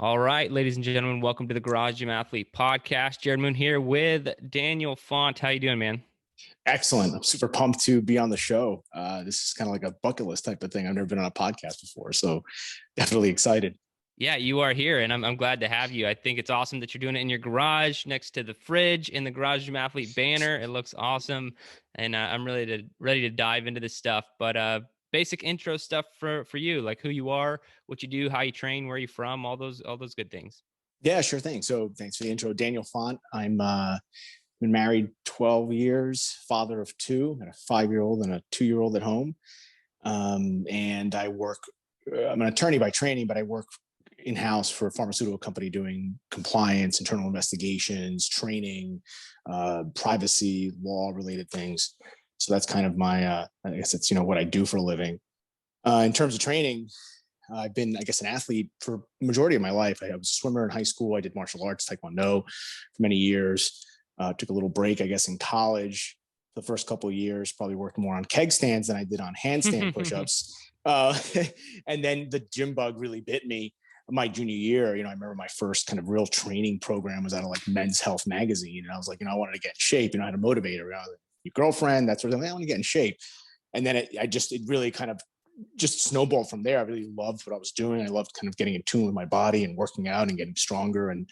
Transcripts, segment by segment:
All right, ladies and gentlemen, welcome to the Garage Gym Athlete Podcast. Jerred Moon here with Daniel Font. How you doing, man? Excellent. I'm super pumped to be on the show. This is kind of like a bucket list type of thing. I've never been on a podcast before, so definitely excited. Yeah, you are here, and I'm glad to have you. I think it's awesome that you're doing it in your garage next to the fridge in the Garage Gym Athlete banner. It looks awesome, and I'm ready to dive into this stuff. But basic intro stuff for you, like who you are, what you do, how you train, where you're from, all those good things. Yeah, sure thing. So thanks for the intro. Daniel Font. I'm been married 12 years, father of two, got a 5-year-old and a 2-year-old at home. And I work, I'm an attorney by training, but I work in-house for a pharmaceutical company doing compliance, internal investigations, training, privacy, law related things. So that's kind of my, I guess it's, what I do for a living. In terms of training, I've been, I guess, an athlete for the majority of my life. I was a swimmer in high school. I did martial arts, Taekwondo for many years. Took a little break, I guess, in college. The first couple of years, probably worked more on keg stands than I did on handstand push-ups. And then the gym bug really bit me my junior year. I remember my first kind of real training program was out of like Men's Health magazine. And I was like, I wanted to get in shape. I had a motivator. I was like, your girlfriend, that sort of thing. I want to get in shape. And then it really kind of just snowballed from there. I really loved what I was doing. I loved kind of getting in tune with my body and working out and getting stronger and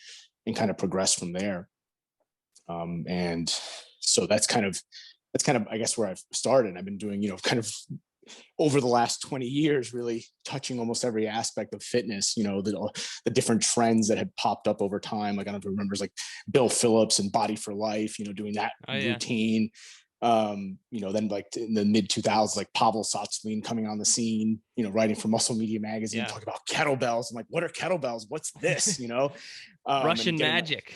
kind of progress from there. And so that's kind of, I guess, where I've started. I've been doing, kind of over the last 20 years, really touching almost every aspect of fitness, the different trends that had popped up over time. Like, I don't know if you remember, like Bill Phillips and Body for Life, doing that routine. Then like in the mid 2000s, like Pavel Tsatsouline coming on the scene, writing for Muscle Media magazine, talking about kettlebells. I'm like, what are kettlebells? What's this? Russian magic.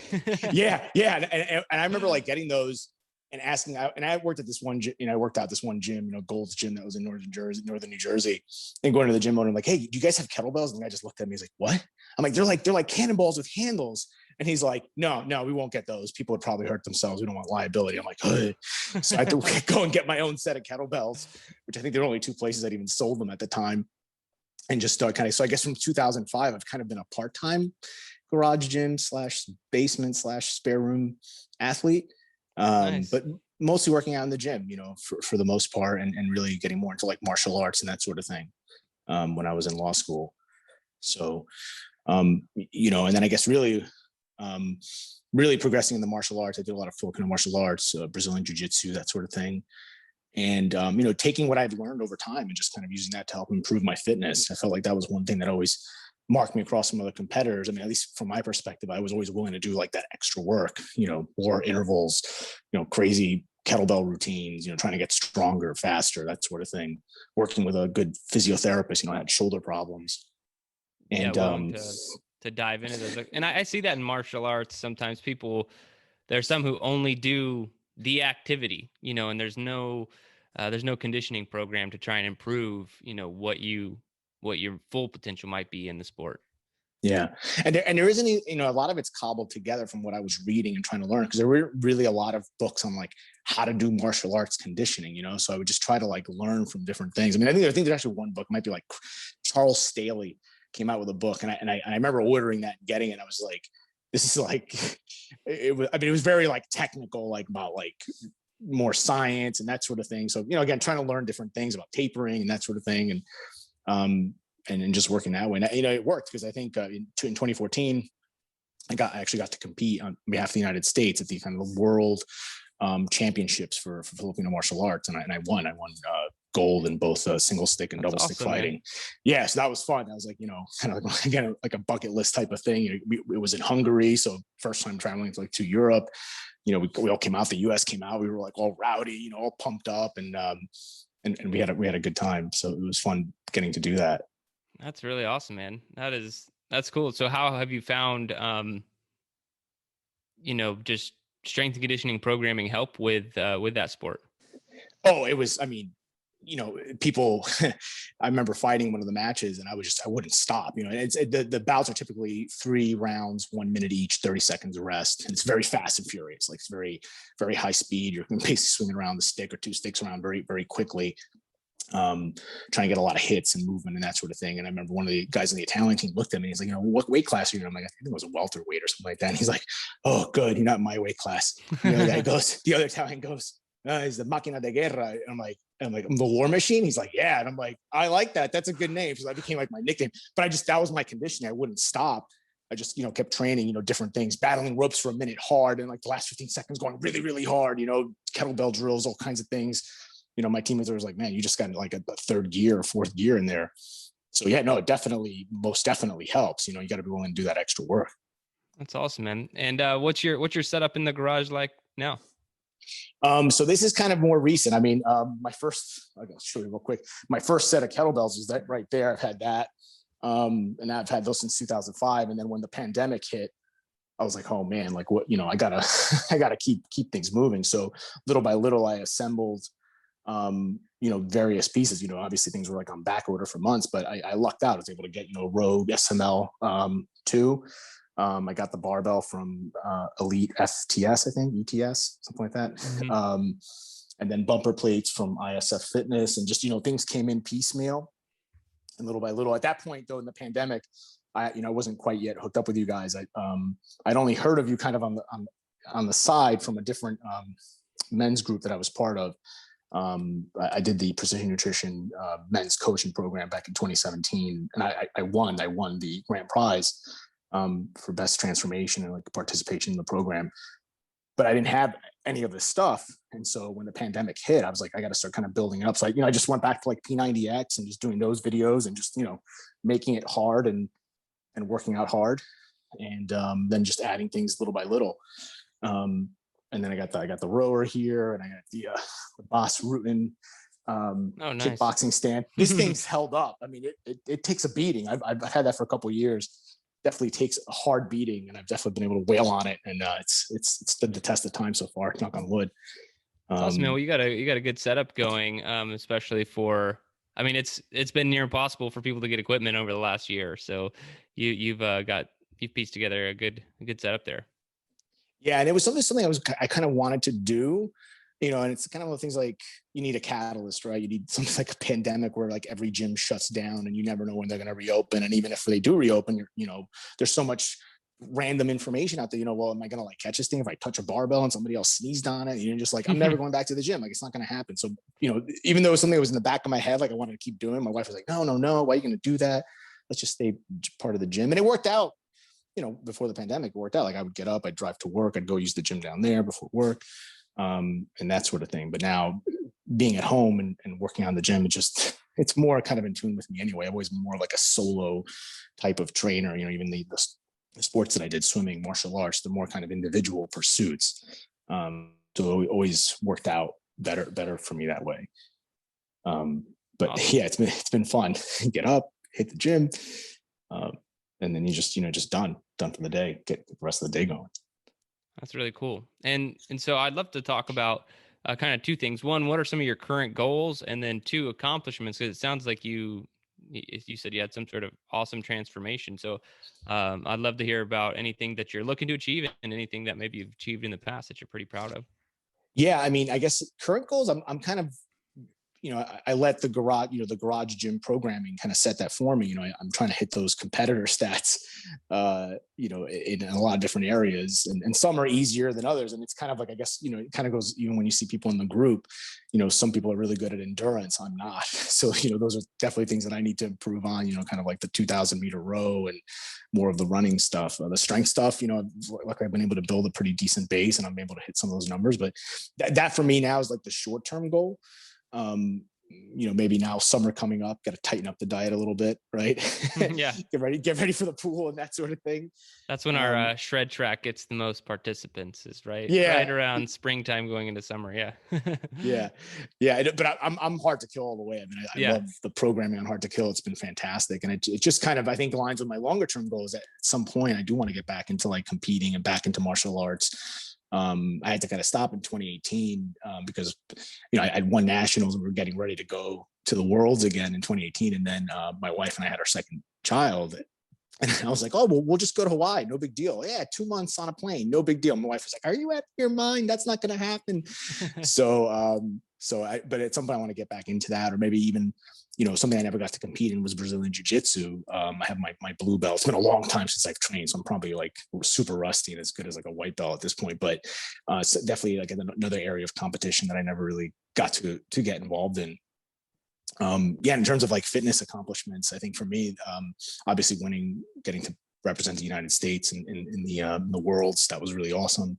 Yeah. And I remember like getting those and asking, and I worked at this one, I worked out this one gym, Gold's Gym that was in northern New Jersey, and going to the gym owner, I'm like, hey, do you guys have kettlebells? And the guy just looked at me. He's like, what? I'm like, they're like cannonballs with handles. And he's like, no, we won't get those. People would probably hurt themselves. We don't want liability. I'm like, ugh. So I had to go and get my own set of kettlebells, which I think there were only 2 places that even sold them at the time. And just start so I guess from 2005, I've kind of been a part-time garage gym / basement / spare room athlete. Nice. But mostly working out in the gym, for the most part, and really getting more into like martial arts and that sort of thing when I was in law school. So, and then I guess really progressing in the martial arts. I did a lot of Filipino martial arts, Brazilian jiu-jitsu, that sort of thing. And, taking what I've learned over time and just kind of using that to help improve my fitness. I felt like that was one thing that always marked me across from other competitors. I mean, at least from my perspective, I was always willing to do like that extra work, more intervals, crazy kettlebell routines, trying to get stronger, faster, that sort of thing. Working with a good physiotherapist, I had shoulder problems. And to dive into those. And I see that in martial arts. Sometimes there's some who only do the activity, and there's no conditioning program to try and improve, what your full potential might be in the sport. Yeah. And there isn't, a lot of it's cobbled together from what I was reading and trying to learn, because there were really a lot of books on like how to do martial arts conditioning, so I would just try to like learn from different things. I mean, I think there's actually one book, it might be like Charles Staley came out with a book, and I remember ordering that and getting it. And I was like, this is like, it was very like technical, like about like more science and that sort of thing. So, again, trying to learn different things about tapering and that sort of thing. And just working that way. And, it worked, because I think in 2014, I actually got to compete on behalf of the United States at the kind of the world championships for Filipino martial arts. And I won gold in both single stick and double stick fighting. Man. Yeah. So that was fun. I was like, kind of like, again, like a bucket list type of thing. It was in Hungary. So first time traveling to Europe, we all came out, the US came out, we were like all rowdy, all pumped up, and we had a good time. So it was fun getting to do that. That's really awesome, man. That's cool. So how have you found, just strength and conditioning programming help with that sport? Oh, it was, people, I remember fighting one of the matches, and I wouldn't stop, the bouts are typically 3 rounds, 1 minute each, 30 seconds rest. And it's very fast and furious. Like, it's very, very high speed. You're basically swinging around the stick or 2 sticks around very, very quickly. trying to get a lot of hits and movement and that sort of thing. And I remember one of the guys in the Italian team looked at me. He's like, what weight class are you in? I'm like, I think it was a welterweight or something like that. And he's like, oh, good. You're not in my weight class. The other guy goes, the other Italian goes, he's the Máquina de Guerra. And I'm like, I'm the War Machine. He's like, yeah. And I'm like, I like that. That's a good name. Because that became like my nickname. But that was my conditioning. I wouldn't stop. I just, kept training, different things, battling ropes for a minute hard. And like the last 15 seconds going really, really hard, kettlebell drills, all kinds of things. My teammates were like, man, you just got like a third gear or fourth gear in there. So yeah, no, it most definitely helps. You got to be willing to do that extra work. That's awesome, man. And what's your setup in the garage like now? So this is kind of more recent. I mean, I'll show you real quick. My first set of kettlebells is that right there. I've had that. And I've had those since 2005. And then when the pandemic hit, I was like, oh man, like what, I gotta keep things moving. So little by little, I assembled, various pieces. Obviously things were like on back order for months, but I lucked out. I was able to get, Rogue SML 2. I got the barbell from Elite FTS, I think, ETS, something like that. Mm-hmm. And then bumper plates from ISF Fitness, and just, things came in piecemeal. And little by little, at that point, though, in the pandemic, I wasn't quite yet hooked up with you guys. I'd only heard of you kind of on the side from a different men's group that I was part of. I did the Precision Nutrition men's coaching program back in 2017, and I won the grand prize for best transformation and like participation in the program. But I didn't have any of this stuff. And so when the pandemic hit, I was like, I got to start kind of building it up. So I just went back to like P90X and just doing those videos and just, making it hard and working out hard. And then just adding things little by little. And then I got the rower here, and I got the Boss Rutan nice. kickboxing stand. This thing's held up. I mean, it takes a beating. I've had that for a couple of years. Definitely takes a hard beating, and I've definitely been able to wail on it, and it's stood the test of time so far. Knock on wood. Awesome, man. Well, you got a good setup going, especially for. I mean, it's been near impossible for people to get equipment over the last year, so you've pieced together a good setup there. Yeah, and it was something I kind of wanted to do, and it's kind of one of the things like you need a catalyst, right? You need something like a pandemic where like every gym shuts down and you never know when they're going to reopen. And even if they do reopen, there's so much random information out there, well, am I going to like catch this thing if I touch a barbell and somebody else sneezed on it? You're just like, I'm never going back to the gym. Like, it's not going to happen. So, even though it was something that was in the back of my head, like I wanted to keep doing, my wife was like, no, why are you going to do that? Let's just stay part of the gym. And it worked out. Before the pandemic, it worked out. Like I would get up, I'd drive to work, I'd go use the gym down there before work, and that sort of thing. But now being at home and working on the gym, it's more kind of in tune with me anyway. I've always been more like a solo type of trainer, even the sports that I did, swimming, martial arts, the more kind of individual pursuits. So it always worked out better for me that way. But awesome. Yeah, it's been fun. Get up, hit the gym, and then you just done for the day, get the rest of the day going. That's really cool. And so I'd love to talk about kind of two things. One, what are some of your current goals? And then two, accomplishments, because it sounds like you said you had some sort of awesome transformation. So I'd love to hear about anything that you're looking to achieve and anything that maybe you've achieved in the past that you're pretty proud of. Yeah. I mean, I guess current goals, I'm kind of, I let the garage gym programming kind of set that for me. I'm trying to hit those competitor stats, in a lot of different areas, and some are easier than others. And it's kind of like, I guess, it kind of goes, even when you see people in the group, some people are really good at endurance. I'm not. So, those are definitely things that I need to improve on, kind of like the 2,000 meter row and more of the running stuff, the strength stuff, like I've been able to build a pretty decent base and I'm able to hit some of those numbers, but that for me now is like the short-term goal. Maybe now summer coming up, got to tighten up the diet a little bit, right? Yeah. get ready for the pool and that sort of thing. That's when our shred track gets the most participants, is right? Yeah. Right around springtime going into summer. Yeah. Yeah. But I'm hard to kill all the way. I mean, I love the programming on Hard to Kill. It's been fantastic. And it just kind of, I think, aligns with my longer term goals. At some point, I do want to get back into like competing and back into martial arts. I had to kind of stop in 2018 because, I had won nationals and we were getting ready to go to the worlds again in 2018. And then my wife and I had our second child. And I was like, oh, well, we'll just go to Hawaii. No big deal. Yeah, 2 months on a plane. No big deal. My wife was like, are you out of your mind? That's not going to happen. So but at some point I want to get back into that, or maybe even, something I never got to compete in was Brazilian Jiu-Jitsu. I have my blue belt. It's been a long time since I've trained, so I'm probably like super rusty and as good as like a white belt at this point. But it's definitely like another area of competition that I never really got to get involved in. In terms of like fitness accomplishments, I think for me, obviously getting to represent the United States in the worlds, that was really awesome.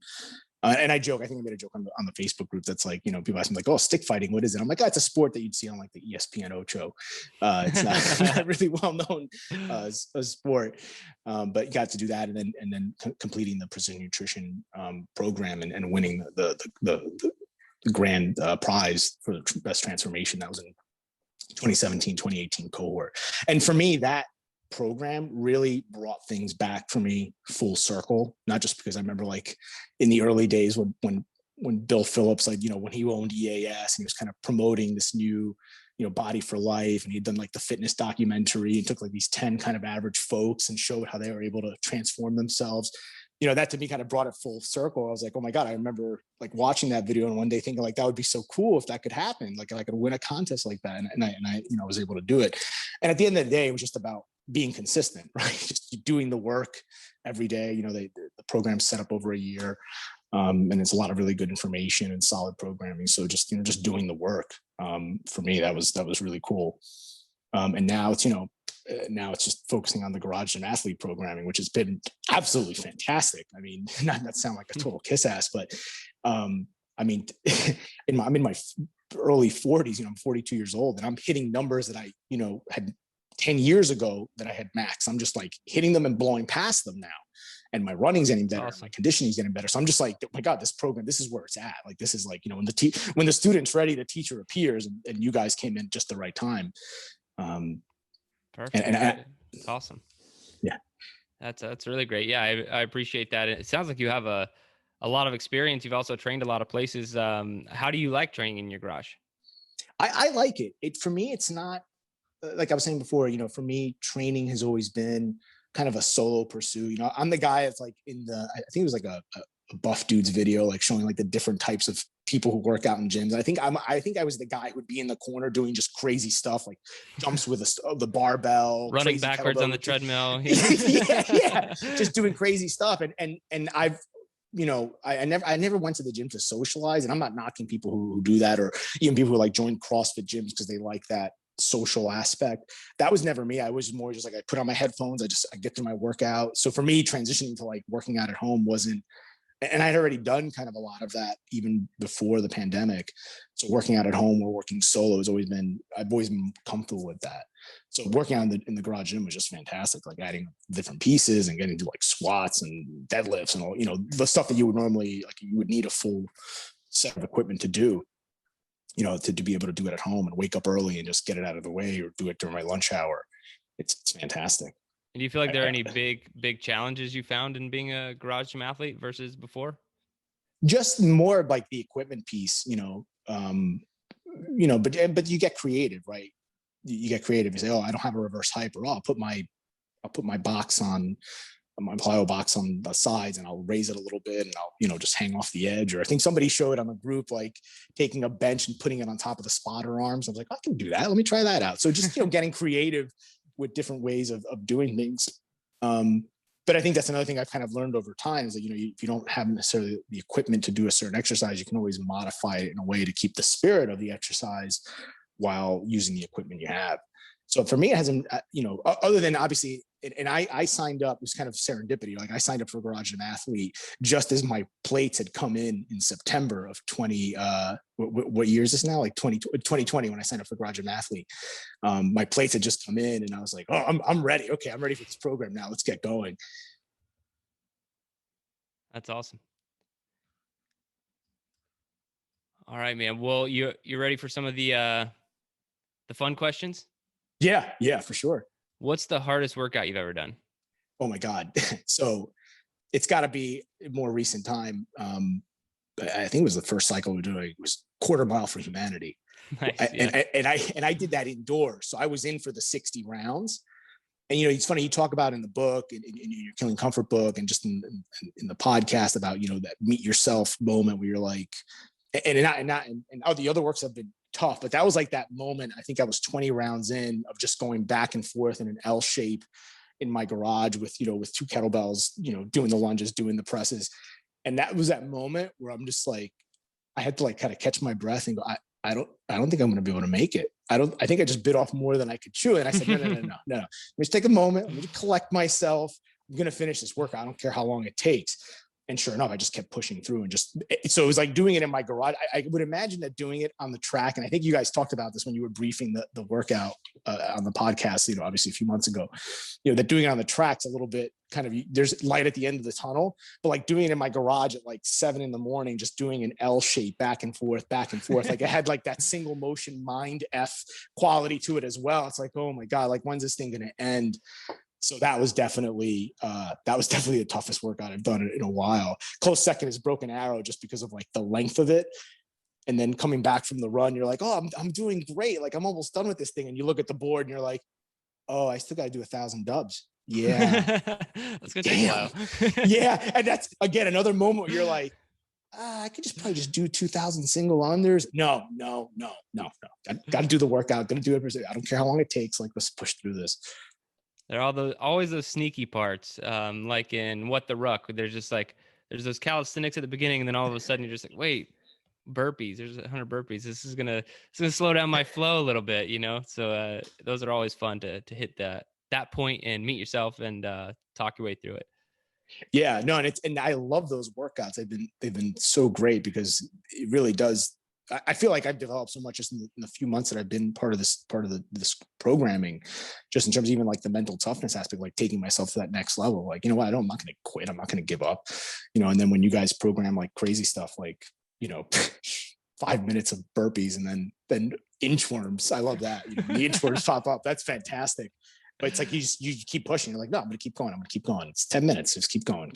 And I joke, I think I made a joke on the Facebook group that's like, people ask me like, oh, stick fighting, what is it? I'm like, it's a sport that you'd see on like the ESPN Ocho. It's not really well known as a sport, but got to do that, and then completing the precision nutrition program and winning the grand prize for the best transformation. That was in 2017, 2018 cohort. And for me, that program really brought things back for me full circle, not just because I remember like in the early days when Bill Phillips, like, when he owned EAS and he was kind of promoting this new, Body for Life, and he'd done like the fitness documentary and took like these 10 kind of average folks and showed how they were able to transform themselves. That to me kind of brought it full circle. I was like, oh my God, I remember like watching that video and one day thinking like, that would be so cool if that could happen. Like I could win a contest like that. And I was able to do it. And at the end of the day, it was just about being consistent, right? Just doing the work every day. The program's set up over a year. And it's a lot of really good information and solid programming. So just doing the work. For me, that was really cool. And now it's just focusing on the Garage Gym Athlete programming, which has been absolutely fantastic. I mean, not that sound like a total kiss ass, but I mean, I'm in my early 40s. I'm 42 years old, and I'm hitting numbers that I had 10 years ago that I had max. I'm just like hitting them and blowing past them now. And my running's getting better, awesome. My conditioning's getting better. So I'm just like, oh my God, this program, this is where it's at. Like, this is like, when the student's ready, the teacher appears, and you guys came in just the right time. Perfect. And it's awesome. Yeah. That's really great. Yeah. I appreciate that. It sounds like you have a lot of experience. You've also trained a lot of places. How do you like training in your garage? I like it. For me, it's not, like I was saying before, for me, training has always been kind of a solo pursuit. I'm the guy that's like I think it was like a Buff Dudes video, like showing like the different types of people who work out in gyms. I think I was the guy who would be in the corner doing just crazy stuff, like jumps with the barbell, running backwards on the treadmill. yeah, just doing crazy stuff. And I've, I never went to the gym to socialize, and I'm not knocking people who do that, or even people who like join CrossFit gyms because they like that social aspect. That was never me. I was more just like, I put on my headphones, I get through my workout. So for me, transitioning to like working out at home wasn't, and I'd already done kind of a lot of that even before the pandemic. So working out at home or working solo I've always been comfortable with that. So working out in the garage gym was just fantastic, like adding different pieces and getting to like squats and deadlifts and all, the stuff that you would normally, like you would need a full set of equipment to do, to be able to do it at home and wake up early and just get it out of the way, or do it during my lunch hour. It's fantastic. And do you feel like there are any big challenges you found in being a garage gym athlete versus before? Just more like the equipment piece, but you get creative, right? You get creative. You say, oh, I don't have a reverse hyper. Oh, I'll put my box on my plyo box on the sides, and I'll raise it a little bit, and I'll, just hang off the edge. Or I think somebody showed on the group, like taking a bench and putting it on top of the spotter arms. I was like, I can do that. Let me try that out. So just, getting creative with different ways of doing things. But I think that's another thing I've kind of learned over time is that, if you don't have necessarily the equipment to do a certain exercise, you can always modify it in a way to keep the spirit of the exercise while using the equipment you have. So for me, it hasn't, other than obviously, and I signed up, it was kind of serendipity. Like I signed up for Garage Gym Athlete just as my plates had come in September of what year is this now? Like 2020, when I signed up for Garage Gym Athlete. My plates had just come in, and I was like, oh, I'm ready. Okay, I'm ready for this program now. Let's get going. That's awesome. All right, man. Well, you ready for some of the fun questions? Yeah, for sure. What's the hardest workout you've ever done? Oh my God. So it's got to be more recent time. I think it was the first cycle we were doing. It was Quarter Mile for Humanity. Nice, yeah. And I did that indoors. So I was in for the 60 rounds. And, it's funny, you talk about in the book, in your Killing Comfort book, and just in the podcast about, that meet yourself moment where you're like, And all the other works have been tough, but that was like that moment. I think I was 20 rounds in of just going back and forth in an L shape in my garage with, with two kettlebells, doing the lunges, doing the presses. And that was that moment where I'm just like, I had to like kind of catch my breath and go, I don't think I'm going to be able to make it. I think I just bit off more than I could chew. And I said, no. Let me just take a moment. Let me just collect myself. I'm going to finish this workout. I don't care how long it takes. And sure enough, I just kept pushing through so it was like doing it in my garage. I would imagine that doing it on the track, and I think you guys talked about this when you were briefing the workout on the podcast, obviously a few months ago, that doing it on the track's a little bit kind of, there's light at the end of the tunnel, but like doing it in my garage at like 7 a.m, just doing an L shape back and forth. Like it had like that single motion mind F quality to it as well. It's like, oh my God, like when's this thing going to end? So that was definitely the toughest workout I've done in a while. Close second is Broken Arrow, just because of like the length of it. And then coming back from the run, you're like, oh, I'm doing great. Like I'm almost done with this thing. And you look at the board and you're like, oh, I still got to do 1,000 dubs. Yeah. That's gonna take a while. Yeah. And that's again, another moment where you're like, I could probably just do 2,000 single unders. No. Got to do the workout. Going to do it. I don't care how long it takes. Like, let's push through this. There are always those sneaky parts, like in What the Ruck. There's just like there's those calisthenics at the beginning, and then all of a sudden you're just like, wait, burpees. There's 100 burpees. It's gonna slow down my flow a little bit, So those are always fun to hit that point and meet yourself and talk your way through it. Yeah, no, and I love those workouts. They've been so great because it really does. I feel like I've developed so much just in the few months that I've been part of this programming, just in terms of even like the mental toughness aspect, like taking myself to that next level. Like, I'm not going to quit. I'm not going to give up, and then when you guys program like crazy stuff, like, 5 minutes of burpees and then inchworms. I love that. The inchworms pop up. That's fantastic. But it's like you keep pushing. You're like, no, I'm going to keep going. It's 10 minutes. Just keep going.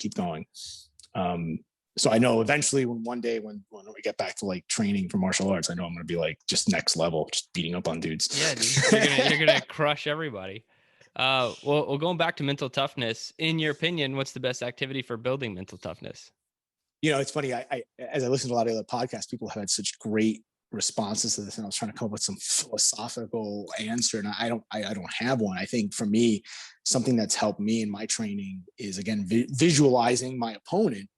So I know eventually one day when we get back to like training for martial arts, I know I'm going to be like just next level, just beating up on dudes. Yeah, dude. You're gonna crush everybody. Well, going back to mental toughness, in your opinion, what's the best activity for building mental toughness? It's funny. I as I listen to a lot of other podcasts, people have had such great responses to this, and I was trying to come up with some philosophical answer, and I don't have one. I think for me, something that's helped me in my training is, again, visualizing my opponent,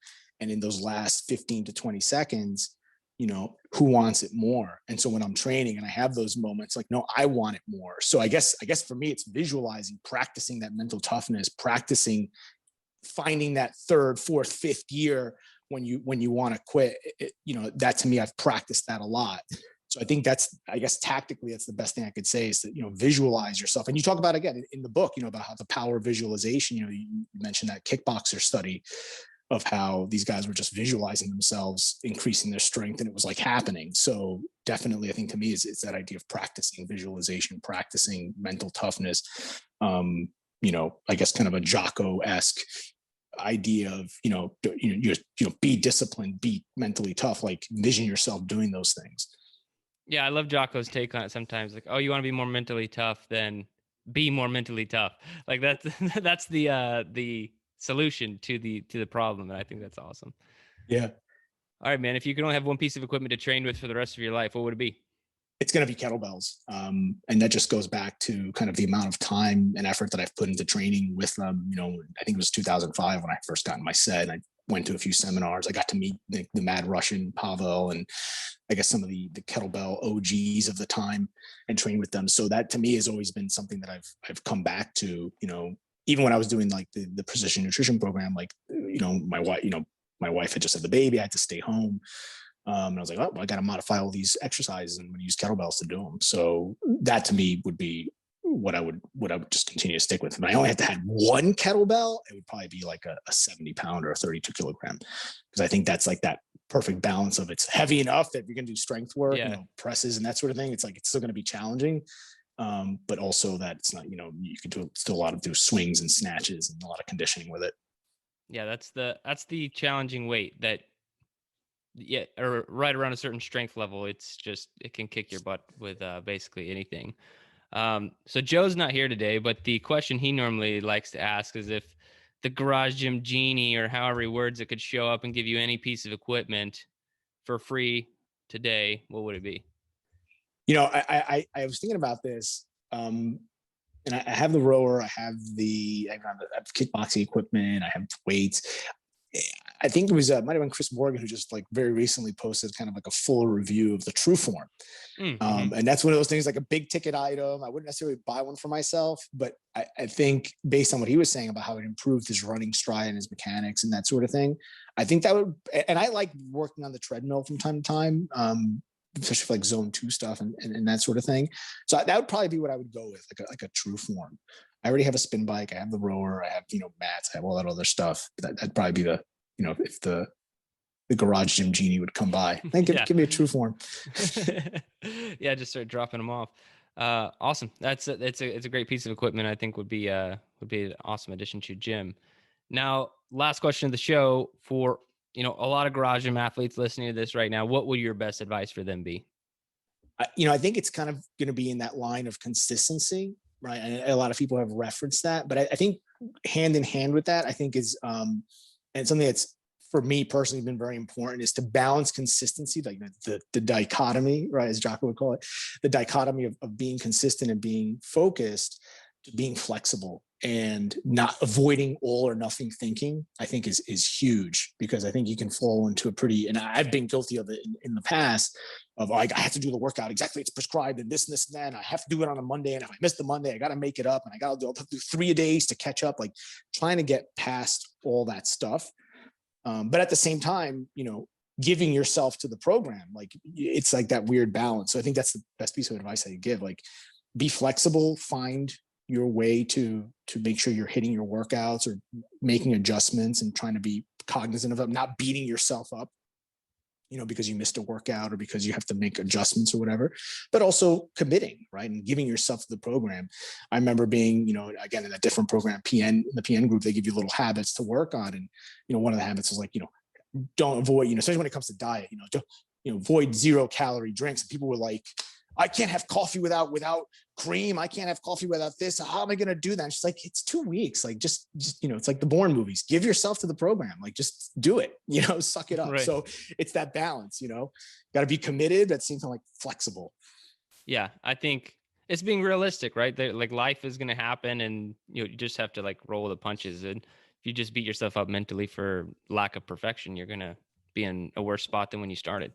and in those last 15 to 20 seconds, who wants it more? And so when I'm training and I have those moments, like, no, I want it more. So I guess for me, it's visualizing, practicing that mental toughness, practicing finding that third, fourth, fifth gear when you want to quit. That to me, I've practiced that a lot. So I think tactically, that's the best thing I could say is that, visualize yourself. And you talk about, again, in the book, about how the power of visualization, you mentioned that kickboxer study of how these guys were just visualizing themselves, increasing their strength, and it was like happening. So definitely, I think to me, it's that idea of practicing visualization, practicing mental toughness. I guess kind of a Jocko-esque idea of, be disciplined, be mentally tough, like envision yourself doing those things. Yeah, I love Jocko's take on it sometimes. Like, oh, you want to be more mentally tough, then be more mentally tough. Like that's the solution to the problem. And I think that's awesome. Yeah. All right, man. If you could only have one piece of equipment to train with for the rest of your life, what would it be? It's going to be kettlebells. And that just goes back to kind of the amount of time and effort that I've put into training with them. I think it was 2005 when I first got in my set. I went to a few seminars. I got to meet the Mad Russian, Pavel, and I guess some of the kettlebell OGs of the time and train with them. So that to me has always been something that I've come back to, even when I was doing like the precision nutrition program, like, my wife had just had the baby. I had to stay home. And I was like, oh, well, I got to modify all these exercises and I'm going to use kettlebells to do them. So that to me would be what I would just continue to stick with. If I only had to have one kettlebell, it would probably be like a 70 pound or a 32 kilogram. Because I think that's like that perfect balance of, it's heavy enough that you're going to do strength work, presses and that sort of thing. It's like, it's still going to be challenging. But also that it's not, you can do still a lot of swings and snatches and a lot of conditioning with it. Yeah. That's the challenging weight that, or right around a certain strength level. It's just, it can kick your butt with basically anything. So Joe's not here today, but the question he normally likes to ask is if the Garage Gym Genie, or however he words it, could show up and give you any piece of equipment for free, today, what would it be? I was thinking about this, and I have the rower, I have kickboxing equipment, I have weights. I think it was might have been Chris Morgan who just like very recently posted kind of like a full review of the True Form. Mm-hmm. And that's one of those things, like a big ticket item. I wouldn't necessarily buy one for myself, but I think based on what he was saying about how it improved his running stride and his mechanics and that sort of thing, I think that would, and I like working on the treadmill from time to time, especially for like zone 2 stuff and that sort of thing. So that would probably be what I would go with, like a True Form. I already have a spin bike. I have the rower. I have, mats. I have all that other stuff. That'd probably be the, if the garage Gym Genie would come by, then give me a True Form. Yeah, just start dropping them off. Awesome. It's a great piece of equipment. I think would be an awesome addition to your gym. Now, last question of the show for a lot of garage gym athletes listening to this right now. What would your best advice for them be? I think it's kind of going to be in that line of consistency, right? And a lot of people have referenced that, but I think hand in hand with that, I think is, and something that's for me personally been very important, is to balance consistency, like the dichotomy, right? As Jocko would call it, the dichotomy of being consistent and being focused to being flexible and not avoiding all or nothing thinking, I think is huge, because I think you can fall into a pretty, and I've been guilty of it in the past, of like, I have to do the workout exactly it's prescribed and this and this and that, and I have to do it on a Monday, and if I miss the Monday, I got to make it up, and I'll do 3 a days to catch up, like trying to get past all that stuff. But at the same time, giving yourself to the program, like it's like that weird balance. So I think that's the best piece of advice I could give. Like, be flexible, find your way to make sure you're hitting your workouts or making adjustments, and trying to be cognizant of them, not beating yourself up, because you missed a workout or because you have to make adjustments or whatever, but also committing, right? And giving yourself to the program. I remember being, again, in a different program, in the PN group, they give you little habits to work on. And, one of the habits is like, don't avoid, especially when it comes to diet, avoid 0-calorie drinks. And people were like, I can't have coffee without cream. I can't have coffee without this. How am I going to do that? And she's like, it's 2 weeks. Like, just, it's like the Bourne movies. Give yourself to the program. Like, just do it, suck it up. Right. So it's that balance, got to be committed, but at the same time, like, flexible. Yeah. I think it's being realistic, right? Like, life is going to happen, and you just have to like roll the punches. And if you just beat yourself up mentally for lack of perfection, you're going to be in a worse spot than when you started.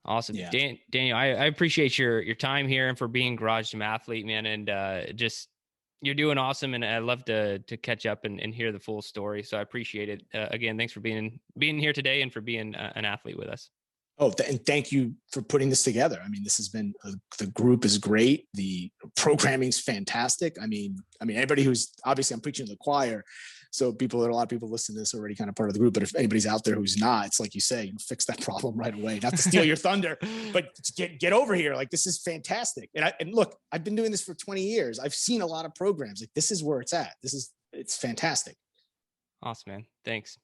Awesome. Yeah. Daniel, I appreciate your time here and for being Garage Gym Athlete, man. And just, you're doing awesome. And I love to catch up and hear the full story. So I appreciate it. Again, thanks for being here today and for being an athlete with us. Oh, and thank you for putting this together. I mean, this has been, the group is great. The programming is fantastic. I mean, anybody who's, obviously I'm preaching to the choir, so a lot of people listening to this are already kind of part of the group, but if anybody's out there who's not, it's like you say, fix that problem right away. Not to steal your thunder, but get over here. Like, this is fantastic. And look, I've been doing this for 20 years. I've seen a lot of programs. Like, this is where it's at. It's fantastic. Awesome, man. Thanks.